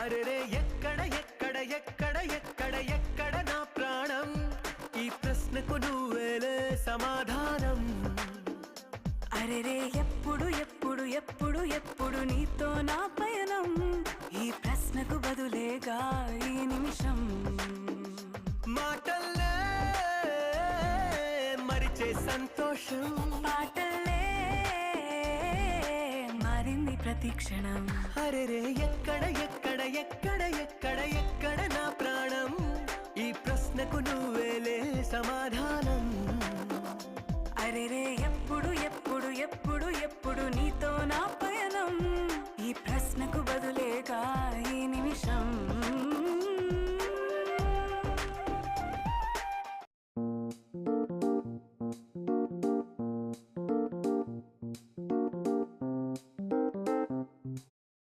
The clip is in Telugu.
అరెరే ఎక్కడ ఎక్కడ ఎక్కడ ఎక్కడ ఎక్కడ నా ప్రాణం, ఈ ప్రశ్నకు నువ్వేలే సమాధానం. అరెరే ఎప్పుడు ఎప్పుడు ఎప్పుడు ఎప్పుడు నీతో నా పయనం, ఈ ప్రశ్నకు బదులేగా ఈ నిమిషం. మాటల్లే మరిచే సంతోషం, పాటల్లే మారింది ప్రతి క్షణం. అరెరే ఎక్కడ ఎక్కడ ఎక్కడ ఎక్కడ ఎక్కడ నా ప్రాణం, ఈ ప్రశ్నకు నువ్వేలే సమాధానం. అరెరే ఎప్పుడు ఎప్పుడు ఎప్పుడు ఎప్పుడు నీతో నా పయనం,